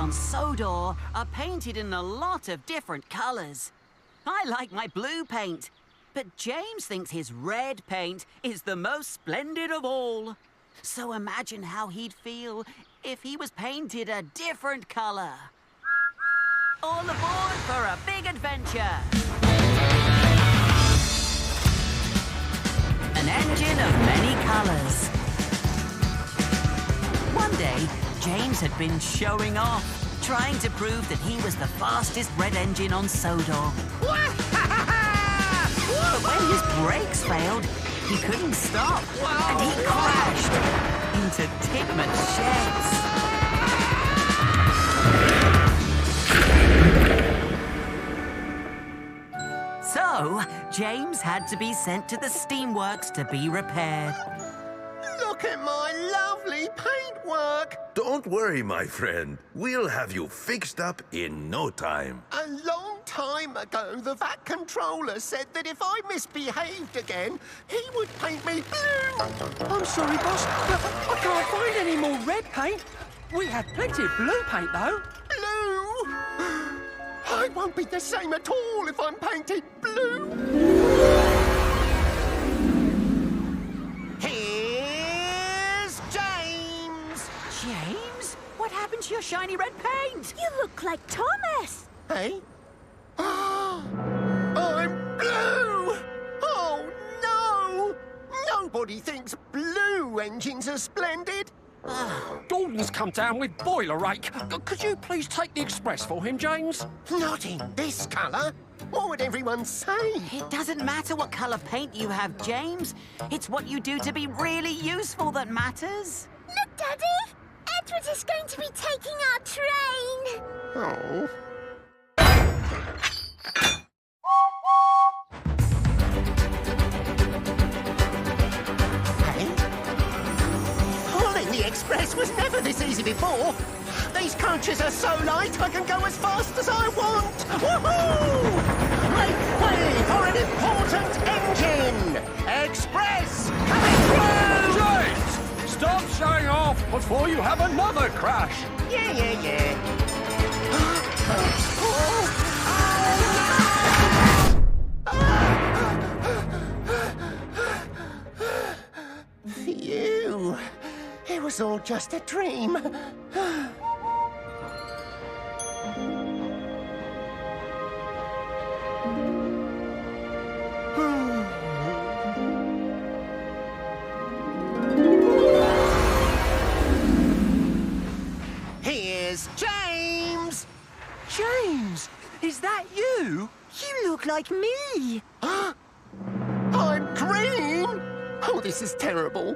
on Sodor are painted in a lot of different colours. I like my blue paint, but James thinks his red paint is the most splendid of all. So imagine how he'd feel if he was painted a different colour. All aboard for a big adventure! An engine of many colours. One day, James had been showing off, trying to prove that he was the fastest red engine on Sodor. But when his brakes failed, he couldn't stop, and he crashed into Tigman's sheds. So, James had to be sent to the steamworks to be repaired. Look at my lovely paintwork! Don't worry, my friend. We'll have you fixed up in no time. A long time ago, the VAT controller said that if I misbehaved again, he would paint me blue. I'm sorry, boss, but I can't find any more red paint. We had plenty of blue paint, though. Blue? I won't be the same at all if I'm painted blue. Here's James. James? What happened to your shiny red paint? You look like Thomas. Hey? I'm blue! Oh, no! Nobody thinks blue engines are splendid. Gordon's come down with boiler rake. Could you please take the express for him, James? Not in this colour. What would everyone say? It doesn't matter what colour paint you have, James. It's what you do to be really useful that matters. Look, Daddy! Edward is going to be taking our train. Oh. Hey? Pulling the express was never this easy before. These coaches are so light I can go as fast as I want. Woohoo! Make way for an important engine! Express coming through! James! Stop showing off before you have another crash. Yeah. Phew. It was all just a dream. Here's James! James, is that you? You look like me. I'm green! Oh, this is terrible.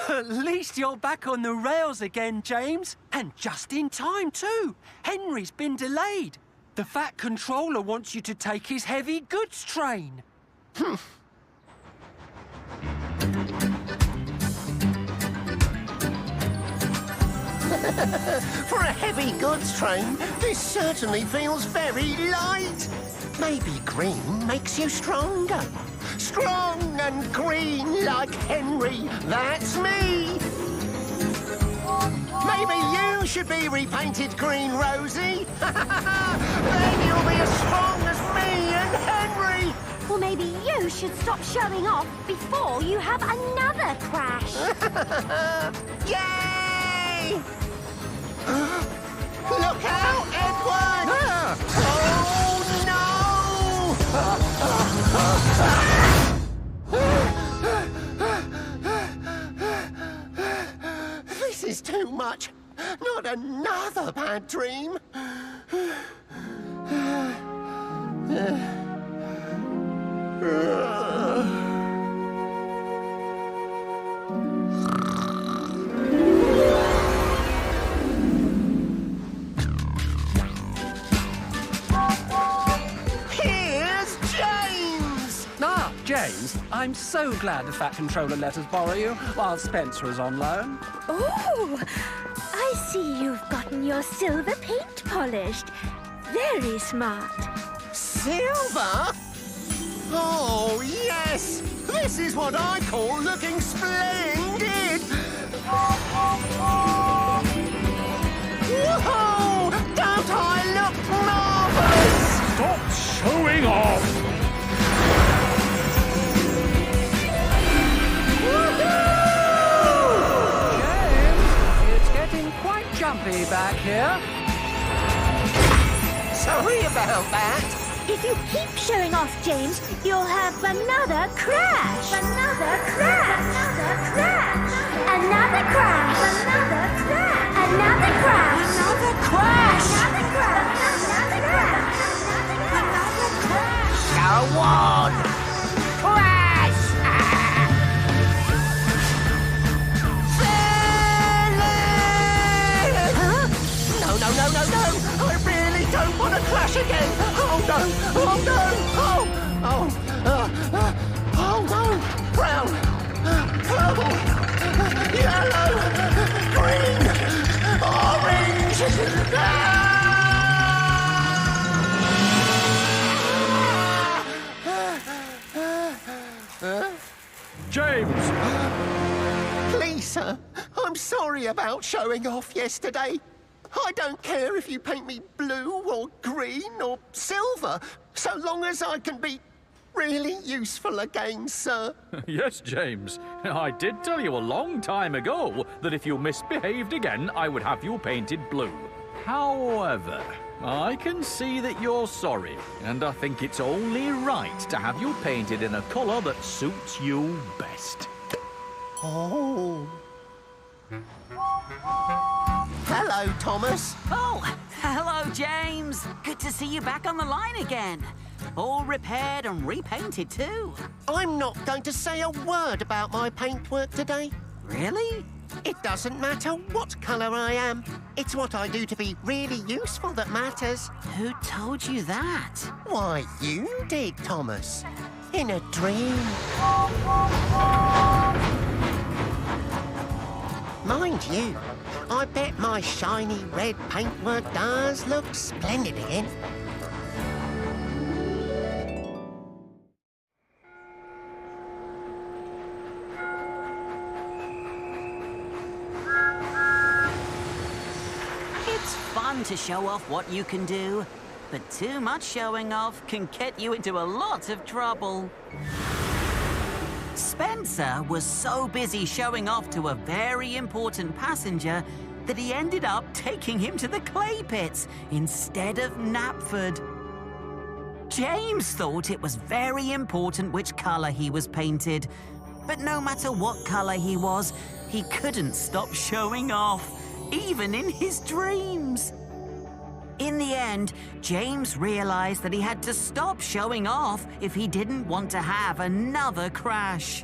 At least you're back on the rails again, James. And just in time, too. Henry's been delayed. The VAT controller wants you to take his heavy goods train. For a heavy goods train, this certainly feels very light. Maybe green makes you stronger. Strong and green like Henry, that's me. Maybe you should be repainted green, Rosie. Then you'll be as strong as me and Henry. Or maybe you should stop showing off before you have another crash. Yay! Look out, Edward! This is too much. Not another bad dream. Here's James! James, I'm so glad the VAT controller let us borrow you while Spencer is on loan. Oh, I see you've gotten your silver paint polished. Very smart. Silver? Oh, yes! This is what I call looking splendid! Whoa! me back here. Sorry about that. If you keep showing off, James, you'll have another crash. Another crash. Another crash. Another crash. Another crash. Another crash. Another crash! Another crash. Another crash. Another crash. Go on. Crash! Philip! Huh? No. I really don't want to crash again. Oh, no. Oh, no. Brown. Purple. Yellow. Green. Orange. James! Please, sir. I'm sorry about showing off yesterday. I don't care if you paint me blue or green or silver, so long as I can be really useful again, sir. Yes, James. I did tell you a long time ago that if you misbehaved again, I would have you painted blue. However, I can see that you're sorry, and I think it's only right to have you painted in a colour that suits you best. Oh. Hello, Thomas. Oh, hello, James. Good to see you back on the line again. All repaired and repainted, too. I'm not going to say a word about my paintwork today. Really? It doesn't matter what colour I am. It's what I do to be really useful that matters. Who told you that? Why, you did, Thomas. In a dream. Mind you, I bet my shiny red paintwork does look splendid again. It's fun to show off what you can do, but too much showing off can get you into a lot of trouble. Spencer was so busy showing off to a very important passenger that he ended up taking him to the clay pits instead of Knapford. James thought it was very important which colour he was painted, but no matter what colour he was, he couldn't stop showing off, even in his dreams. In the end, James realized that he had to stop showing off if he didn't want to have another crash.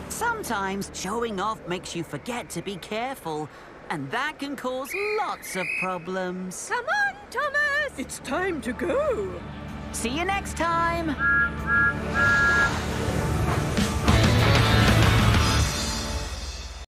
Sometimes showing off makes you forget to be careful, and that can cause lots of problems. Come on, Thomas. It's time to go. See you next time!